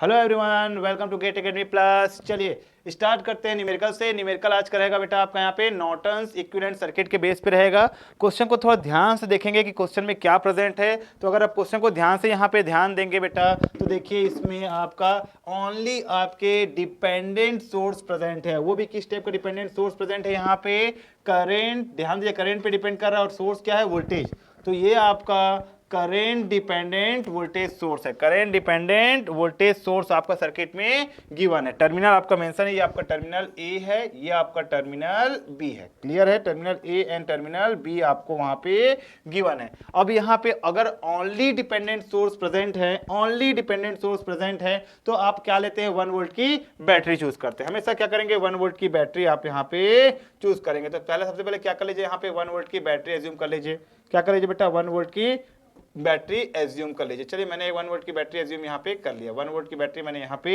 Hello everyone, welcome to GATE Academy plus. चलिए start करते हैं न्यूमेरिकल से। न्यूमेरिकल आज का रहेगा बेटा आपका यहाँ पे नॉर्टन्स इक्विवेलेंट सर्किट के बेस पे रहेगा। क्वेश्चन को थोड़ा ध्यान से देखेंगे कि क्वेश्चन में क्या प्रेजेंट है। तो अगर आप क्वेश्चन को ध्यान से यहाँ पे ध्यान देंगे बेटा तो देखिए इसमें आपका ओनली आपके डिपेंडेंट सोर्स प्रेजेंट है। वो भी किस टाइप का डिपेंडेंट सोर्स प्रेजेंट है यहाँ पे? करेंट। ध्यान दीजिए, करेंट पे डिपेंड कर रहा है और सोर्स क्या है? वोल्टेज। तो ये आपका करेंट डिपेंडेंट वोल्टेज सोर्स है। करेंट डिपेंडेंट वोल्टेज सोर्स आपका सर्किट में गिवन है। टर्मिनल आपका मेंशन है, ये आपका टर्मिनल ए है, ये आपका टर्मिनल बी है। क्लियर है? Terminal A and terminal B आपको वहां पे गिवन है। अब यहाँ पे अगर ओनली डिपेंडेंट सोर्स प्रेजेंट है, ओनली डिपेंडेंट सोर्स प्रेजेंट है, तो आप क्या लेते हैं? 1 वोल्ट की बैटरी चूज करते हैं। हमेशा क्या करेंगे? 1 वोल्ट की बैटरी आप यहाँ पे चूज करेंगे। तो पहले सबसे पहले क्या कर लीजिए? यहाँ पे 1 वोल्ट की बैटरी एज्यूम कर लीजिए। क्या कर लीजिए बेटा? 1 वोल्ट की बैटरी एज्यूम कर लीजिए। चलिए मैंने 1 वोल्ट की बैटरी एज्यूम यहाँ पे कर लिया। 1 वोल्ट की बैटरी मैंने यहाँ पे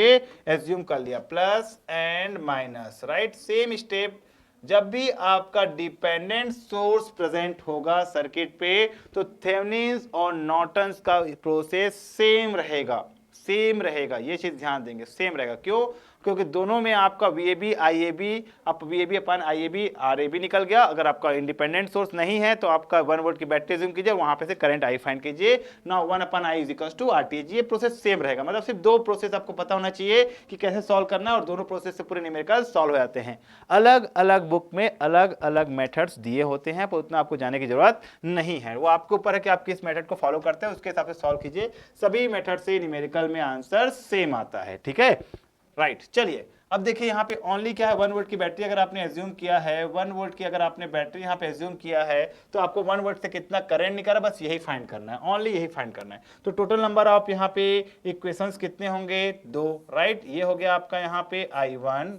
एज्यूम कर लिया। Plus and minus, right? Same step. जब भी आपका डिपेंडेंट सोर्स प्रेजेंट होगा सर्किट पे तो थेवेनिन्स और नॉर्टन्स का प्रोसेस सेम रहेगा। सेम रहेगा, ये चीज ध्यान देंगे, सेम रहेगा। क्यों? क्योंकि दोनों में आपका VAB IAB, आप VAB अपन IAB RAB निकल गया। अगर आपका इंडिपेंडेंट सोर्स नहीं है तो आपका 1 वोल्ट की बैटरी ज़ूम कीजिए, वहां पे से करंट I फाइंड कीजिए। ना 1/I is equals to RTH। ये प्रोसेस सेम रहेगा। मतलब सिर्फ दो प्रोसेस आपको पता होना चाहिए कि कैसे सॉल्व करना है और दोनों प्रोसेस से पूरे न्यूमेरिकल सॉल्व हो जाते हैं। अलग अलग बुक में अलग अलग मेथड्स दिए होते हैं, पर उतना आपको जाने की जरूरत नहीं है। वो आपके ऊपर है कि आप किस मेथड को फॉलो करते हैं, उसके हिसाब से सॉल्व कीजिए। सभी मेथड से न्यूमेरिकल में आंसर सेम आता है। ठीक है, राइट। चलिए अब देखिए यहाँ पे ओनली क्या है? 1 वोल्ट की बैटरी अगर आपने एज्यूम किया है, 1 वोल्ट की अगर आपने बैटरी यहाँ पे एज्यूम किया है तो आपको 1 वोल्ट से कितना करंट निकला, बस यही फाइंड करना है, ओनली यही फाइंड करना है। तो टोटल नंबर ऑफ यहाँ पे इक्वेशंस कितने होंगे? 2, राइट? ये हो गया आपका यहाँ पे I1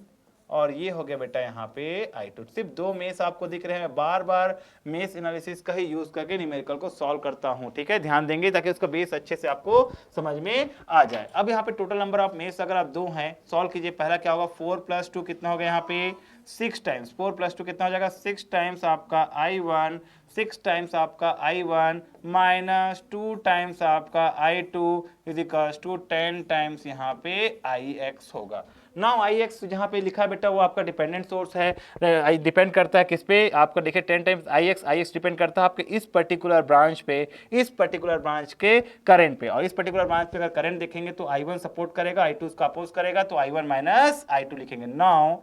और ये हो गया बेटा यहाँ पे I2। सिर्फ दो मेश आपको दिख रहे हैं। बार बार मेश एनालिसिस का ही यूज करके न्यूमेरिकल को सॉल्व करता हूं। ठीक है, ध्यान देंगे ताकि उसका बेस अच्छे से आपको समझ में आ जाए। अब यहाँ पे टोटल नंबर ऑफ मेश अगर आप 2 हैं, सॉल्व कीजिए। पहला क्या होगा? 4 + 2 कितना हो गया यहाँ पे? 6 टाइम्स। 4 + 2 कितना हो जाएगा? 6 टाइम्स आपका I1, 6 टाइम्स आपका I1 माइनस 2 टाइम्स आपका I2 is equals to 10 times यहाँ पे Ix होगा। नाउ Ix जहां पे लिखा है बेटा वो आपका डिपेंडेंट सोर्स है। डिपेंड करता है किस पे? आपका देखिए 10 टाइम्स Ix डिपेंड करता है आपके इस पर्टिकुलर ब्रांच पे, इस पर्टिकुलर ब्रांच के करंट पे। और इस पर्टिकुलर ब्रांच पे अगर करंट देखेंगे तो I1 सपोर्ट करेगा, I2 उसका अपोज करेगा, तो I1 माइनस I2 लिखेंगे। नाउ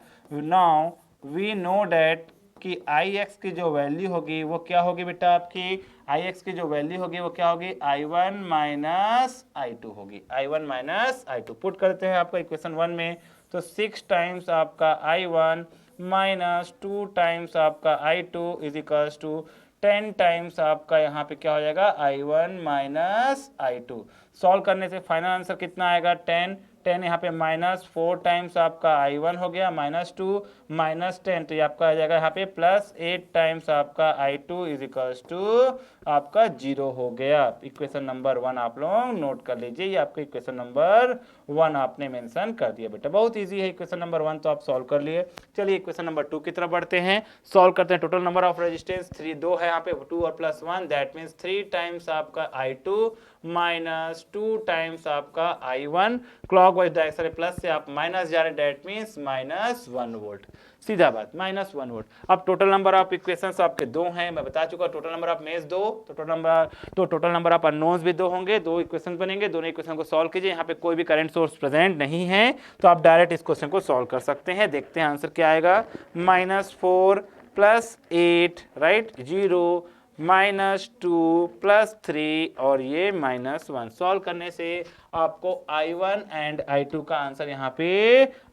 वी नो दैट कि Ix की जो वैल्यू होगी वो क्या होगी बेटा? आपकी Ix की जो वैल्यू होगी वो क्या होगी? I1 माइनस I2 होगी। I1 माइनस I2 पुट करते हैं आपका इक्वेशन 1 में, तो 6 टाइम्स आपका I1 माइनस 2 टाइम्स आपका I2 is equals to 10 times आपका यहाँ पे क्या हो जाएगा? I1 minus I2। सॉल्व करने से फाइनल आंसर कितना आएगा? 10 यहाँ पे माइनस 4 टाइम्स आपका I1 हो गया, माइनस 2 माइनस 10, तो ये आपका आ जाएगा यहाँ पे प्लस 8 टाइम्स आपका I2 इज इक्वल्स टू आपका 0 हो गया। इक्वेशन नंबर 1 आप लोग नोट कर लीजिए, ये आपका इक्वेशन नंबर 1 आपने मेंशन कर दिया बेटा। बहुत इजी है इक्वेशन नंबर 1, तो आप सॉल्व कर लिए। चलिए इक्वेशन नंबर 2 की तरफ बढ़ते हैं, सॉल्व करते हैं। टोटल नंबर ऑफ रेजिस्टेंस 3, 2 है यहाँ पे, 2 और प्लस 1, दैट मीन्स 3 टाइम्स आपका I2 माइनस 2 टाइम्स आपका I1। क्लॉकवाइज डायरेक्शन प्लस से आप माइनस जा रहे हैं, दैट मीन्स माइनस 1 वोल्ट। सीधा बात, माइनस 1 वोल्ट। अब टोटल नंबर ऑफ इक्वेशंस आपके 2 हैं, मैं बता चुका। टोटल नंबर ऑफ मेश 2, तो टोटल नंबर ऑफ अननोन्स भी 2 होंगे। 2 इक्वेशन बनेंगे, दोनों इक्वेशन को सॉल्व कीजिए। यहाँ पे कोई भी करंट सोर्स प्रेजेंट नहीं है तो आप डायरेक्ट इस क्वेश्चन को सॉल्व कर सकते हैं। देखते हैं आंसर क्या आएगा। -4 + 8, राइट? 0 -2 + 3 और ये -1। सॉल्व करने से आपको I1 एंड I2 का आंसर यहाँ पे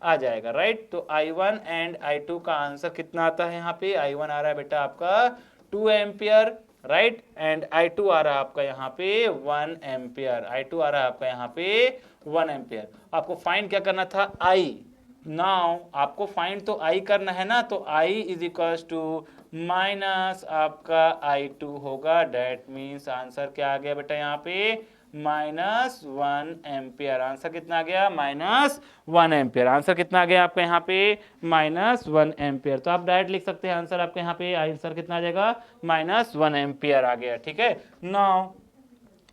आ जाएगा, राइट? तो I1 एंड I2 का आंसर कितना आता है यहाँ पे? I1 आ रहा है बेटा आपका 2 एम्पियर, राइट? एंड I2 आ रहा है आपका यहाँ पे 1 एम्पियर। I2 आ रहा है आपका यहाँ पे 1 एम्पियर। आपको फाइंड क्या करना था? I। नाउ आपको फाइंड तो I करना है ना, तो I is equals to minus आपका I2 होगा। डेट मीन्स आंसर क्या आ गया बेटा यहाँ पे? -1 एम्पियर। आंसर कितना आ गया? -1 एम्पियर। आंसर कितना आ गया आपका यहाँ पे? -1 एम्पियर। तो आप डायरेक्ट लिख सकते हैं आंसर आपके यहाँ पे। आंसर कितना आ जाएगा? -1 एम्पियर आ गया। ठीक है, नाउ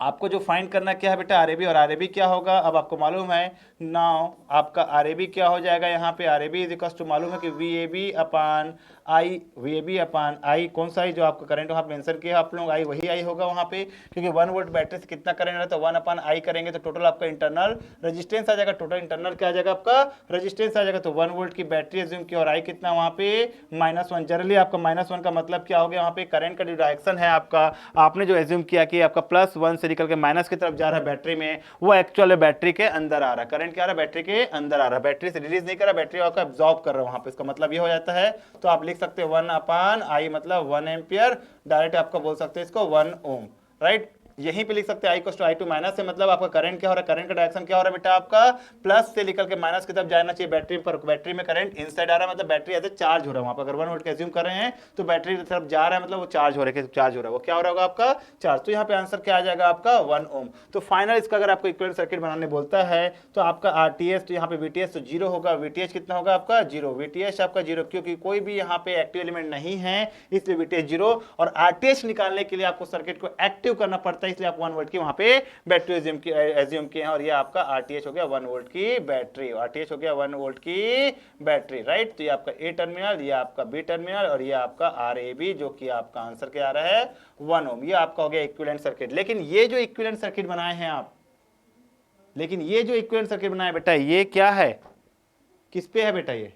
आपको जो फाइंड करना क्या है बेटा, आरएबी, और आरएबी क्या होगा अब आपको मालूम है। नाउ आपका आरएबी क्या हो जाएगा यहाँ पे, आरएबी इज इक्वल टू मालूम है कि वीएबी अपान आई, वीएबी अपान आई, कौन सा आई जो आपका करंट वहाँ मेंशन किया आप लोग, आई वही आई होगा वहाँ पे, क्योंकि 1 वोल्ट बैटरी से कितना करंट रहता है, 1 अपान आई करेंगे तो टोटल आपका इंटरनल रेजिस्टेंस आ जाएगा, टोटल इंटरनल क्या आ जाएगा आपका रेजिस्टेंस आ जाएगा। तो 1 वोल्ट की बैटरी एज्यूम की और आई कितना वहाँ पे -1। जनरली आपका -1 का मतलब क्या हो गया, वहाँ पे करंट का जो डायरेक्शन है आपका, आपने जो एज्यूम किया कि आपका +1 से निकल के माइनस की तरफ जा रहा है बैटरी में, वो एक्चुअल बैटरी के अंदर आ रहा है, करंट क्या आ रहा है बैटरी के अंदर आ रहा है, बैटरी से रिलीज नहीं कर रहा, बैटरी आपका एब्जॉर्ब कर रहा है वहां पे, इसका मतलब ये हो जाता है। तो आप लिख सकते हैं 1 अपान आई मतलब 1 एम्पियर, डायरेक्ट आपका बोल सकते हैं इसको 1 ओम, राइट। यहीं पे लिख सकते हैं I equal to I two minus से, मतलब आपका करंट क्या हो रहा है, करंट का डायरेक्शन क्या हो रहा है बेटा आपका प्लस से निकल के माइनस की तरफ जाना चाहिए बैटरी पर, बैटरी में करंट इनसाइड आ रहा है मतलब बैटरी ऐसे चार्ज हो रहा है वहां पर, अगर 1 वोल्ट का एज्यूम कर रहे हैं तो बैटरी की तरफ जा रहा है मतलब वो चार्ज हो रहा है, चार्ज हो रहा है, वो क्या हो रहा होगा आपका चार्ज। तो यहाँ पे आंसर क्या आ जाएगा आपका 1 ओम। तो फाइनल इसका अगर आपको इक्विवेलेंट सर्किट बनाने बोलता है तो आपका आरटीएस, तो यहाँ पे वीटीएस तो 0 होगा, वीटीएच कितना होगा आपका 0, वीटीएच आपका 0, क्योंकि कोई भी यहाँ पे एक्टिव एलिमेंट नहीं है इसलिए वीटीएच 0, और आरटीएच निकालने के लिए आपको सर्किट को एक्टिव करना पड़ता है, इसलिए आप 1 वोल्ट की वहां पे बैटरी एज्यूम किए हैं, और ये आपका आरटीएच हो गया 1 वोल्ट की बैटरी, आरटीएच हो गया 1 वोल्ट की बैटरी, राइट। तो ये आपका ए टर्मिनल, ये आपका बी टर्मिनल, और ये आपका आरएबी, जो कि आपका आंसर क्या आ रहा है 1 ओम। ये आपका हो गया इक्विवेलेंट सर्किट। लेकिन ये जो इक्विवेलेंट सर्किट बनाए हैं आप, लेकिन ये जो इक्विवेलेंट सर्किट बनाए बेटा, ये क्या है, किस पे है बेटा, ये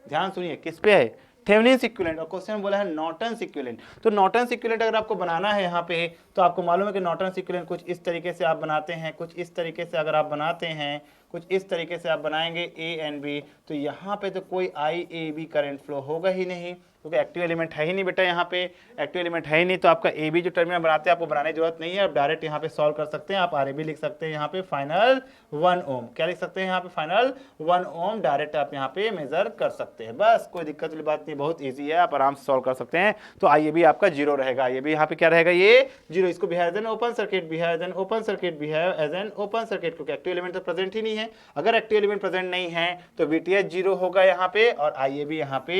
ध्यान सुनिए किस पे है, थेवेनिन्स इक्विवेलेंट, और क्वेश्चन बोला है नॉर्टन्स इक्विवेलेंट। तो नॉर्टन्स इक्विवेलेंट अगर आपको बनाना है यहाँ पे, तो आपको मालूम है कि नॉर्टन्स इक्विवेलेंट कुछ इस तरीके से आप बनाते हैं, कुछ इस तरीके से अगर आप बनाते हैं, कुछ इस तरीके से आप बनाएंगे ए एंड बी, तो यहाँ पे तो कोई आई ए बी करंट फ्लो होगा ही नहीं, क्योंकि एक्टिव एलिमेंट है ही नहीं बेटा, यहाँ पे एक्टिव एलिमेंट है ही नहीं, तो आपका ए बी जो टर्मिनल बनाते हैं आपको बनाने की जरूरत नहीं है, आप डायरेक्ट यहाँ पे सॉल्व कर सकते हैं, आप आर ए बी लिख सकते हैं यहाँ पे फाइनल 1 ओम, क्या लिख सकते हैं यहाँ पे फाइनल 1 ओम, डायरेक्ट आप यहाँ पे मेजर कर सकते हैं, बस कोई दिक्कत वाली बात नहीं, बहुत ईजी है, आप आराम से सॉल्व कर सकते हैं। तो आई ए बी आपका 0 रहेगा, ये भी यहाँ पे क्या रहेगा ये 0, इसको behave as an open circuit, behave as an open circuit, behave as an open circuit, क्योंकि एक्टिव एलिमेंट तो प्रेजेंट ही नहीं है, अगर एक्टिव एलिमेंट प्रेजेंट नहीं है तो वीटीएच 0 होगा यहाँ पे, और आईएबी यहाँ पे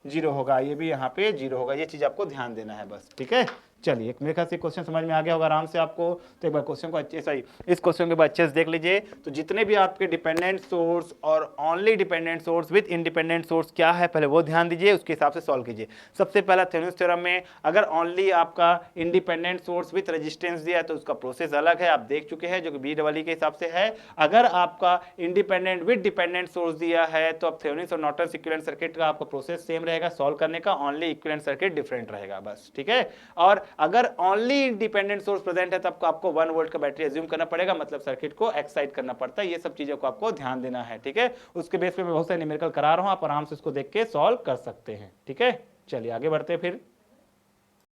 0 होगा, आईएबी यहाँ पे 0 होगा, ये चीज आपको ध्यान देना है बस, ठीक है। चलिए मेरे ख्याल से क्वेश्चन समझ में आ गया होगा आराम से आपको, तो एक बार क्वेश्चन को अच्छे से, इस क्वेश्चन के बाद अच्छे से देख लीजिए। तो जितने भी आपके डिपेंडेंट सोर्स और only dependent source with independent source क्या है पहले वो ध्यान दीजिए, उसके हिसाब से सॉल्व कीजिए। सबसे पहला थेवेनिन्स थ्योरम में अगर ओनली आपका इंडिपेंडेंट सोर्स विद रेजिस्टेंस दिया है तो उसका प्रोसेस अलग है, आप देख चुके हैं, जो कि बी डबल के हिसाब से है। अगर आपका इंडिपेंडेंट विद डिपेंडेंट सोर्स दिया है तो अब थेवेनिन्स और नॉर्टन्स इक्विवेलेंट सर्किट का आपका प्रोसेस सेम रहेगा सॉल्व करने का, ओनली इक्विवेलेंट सर्किट डिफरेंट रहेगा बस, ठीक है। और अगर ओनली इंडिपेंडेंट सोर्स प्रेजेंट है तब आपको 1 वोल्ट का बैटरी एज्यूम करना पड़ेगा, मतलब सर्किट को एक्साइट करना पड़ता है, ये सब चीजों को आपको ध्यान देना है, ठीक है। उसके बेस पे मैं बहुत सारे न्यूमेरिकल करा रहा हूं, आप आराम से इसको देख के सॉल्व कर सकते हैं, ठीक है। चलिए आगे बढ़ते हैं फिर।